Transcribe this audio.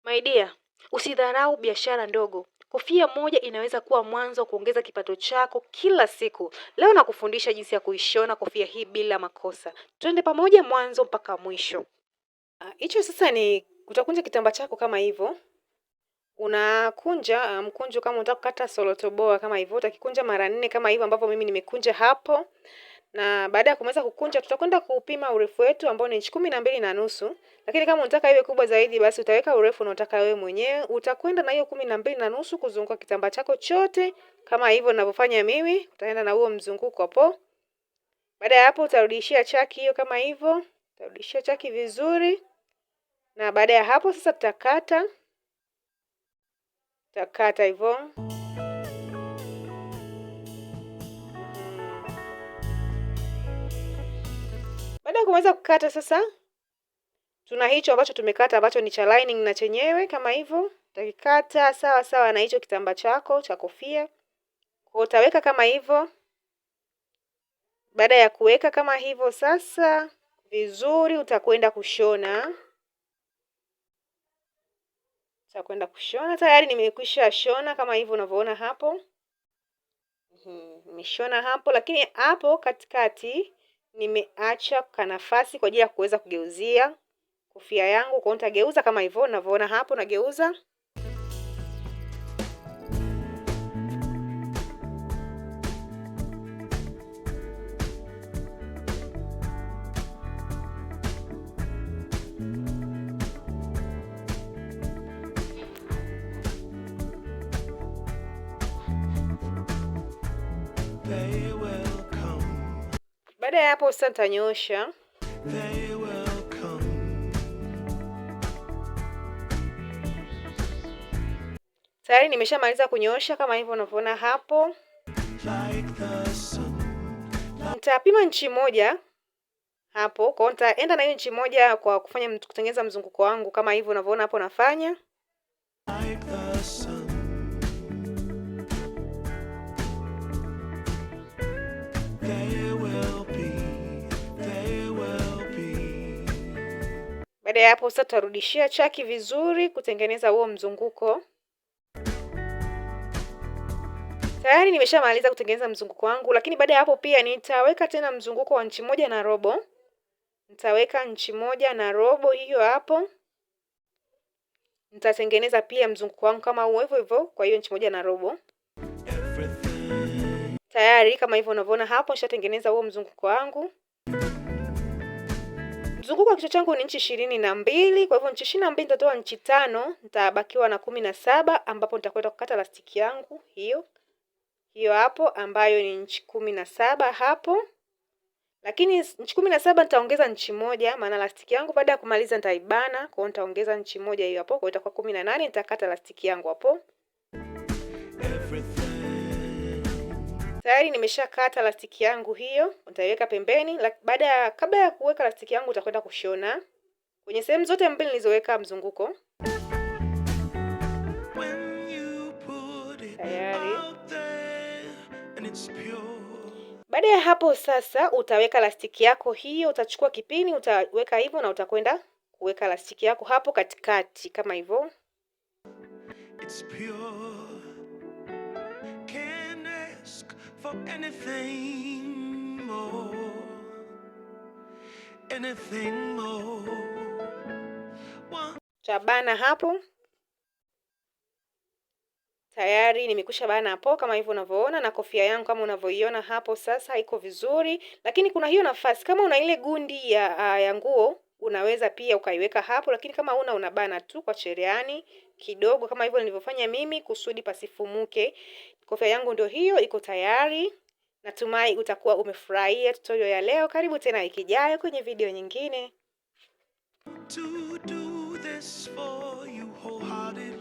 My dear, usidharau biashara ndogo. Kofia moja inaweza kuwa mwanzo wa kuongeza kipato chako kila siku. Leo nakufundisha jinsi ya kuishona kofia hii bila makosa. Twende pamoja mwanzo mpaka mwisho. Hicho sasa ni utakunja kitambaa chako kama hivyo. Unakunja mkunjo kama unataka kukata solotoboa kama hivyo. Utakikunja mara 4 kama hivyo ambapo mimi nimekunja hapo. Na baada ya kumaliza kukunja tutakwenda kupima urefu wetu ambao ni inchi 12.5. Lakini kama unataka iwe kubwa zaidi basi utaweka urefu unaotaka wewe mwenyewe. Utakwenda na hiyo 12.5 kuzunguka kitambaa chako chote kama hivyo ninavyofanya mimi. Utaenda na huo mzunguko hapo. Baada ya hapo utarudishia chaki hiyo kama hivyo. Utarudishia chaki vizuri. Na baada ya hapo sasa tutakata. Tutakata hivyo. Baada ya kumaliza kukata sasa tuna hicho ambacho tumekata ambacho ni cha lining na chenyewe kama hivyo. Utakikata sawa sawa na hicho kitambaa chako cha kofia. Kwa utaweka kama hivyo. Baada ya kuweka kama hivyo sasa vizuri utakwenda kushona. Utakwenda kushona. Tayari nimekwisha shona kama hivyo unavyoona hapo. Nimeshona hapo lakini hapo katikati nimeacha kanafasi kwa ajili ya kuweza kugeuzia kofia yangu. Kwa hiyo nitageuza kama hivyo unavyoona hapo nageuza. Baada ya hapo sasa nitanyoosha. Tayari nimeshamaliza kunyoosha kama hivyo unavyoona hapo. Nitapima inchi 1 hapo. Kwa hiyo nitaenda na hiyo inchi 1 kwa kufanya kutengeneza mzunguko wangu kama hivyo unavyoona hapo nafanya. Baada ya hapo sasa tutarudishia chaki vizuri kutengeneza huo mzunguko. Tayari nimeshamaliza kutengeneza mzunguko wangu lakini baada ya hapo pia nitaweka tena mzunguko wa inchi 1.5. Nitaweka inchi 1.5 hiyo hapo. Nitatengeneza pia mzunguko wangu kama huo hivyo kwa hiyo inchi 1.5. Tayari kama hivyo unavyoona hapo nishatengeneza huo mzunguko wangu. Mzunguko wa kichwa changu ni inchi 22, kwa hivyo inchi 22 nitatoa inchi 5, nitabakiwa na 17 ambapo nitakwenda kukata lastiki yangu hiyo hapo ambayo ni inchi 17 hapo. Lakini inchi 17 nitaongeza inchi 1 maana lastiki yangu baada ya kumaliza nitaibana, kwa hiyo nitaongeza inchi 1 hiyo hapo, kwa hiyo itakuwa 18 nitakata lastiki yangu hapo. Tayari nimeshakata lastiki yangu hiyo, nitaiweka pembeni. Kabla ya kuweka lastiki yangu utakwenda kushona kwenye sehemu zote mbili nilizoweka mzunguko. Tayari. Baada ya hapo sasa utaweka lastiki yako hiyo, utachukua kipini utaweka hivyo na utakwenda kuweka lastiki yako hapo katikati kama hivyo. Tabana hapo. Tayari nimekwisha bana hapo kama hivyo unavyoona, na kofia yangu kama unavyoiona hapo sasa iko vizuri. Lakini kuna hiyo nafasi kama una ile gundi ya nguo unaweza pia ukaiweka hapo, lakini kama unabana tu kwa cherehani kidogo kama hivyo nilivyofanya mimi kusudi pasifumuke. Kofia yangu ndio hiyo iko tayari. Natumai utakuwa umefurahia tutorial ya leo. Karibu tena wiki ijayo kwenye video nyingine. To do this for you wholeheartedly.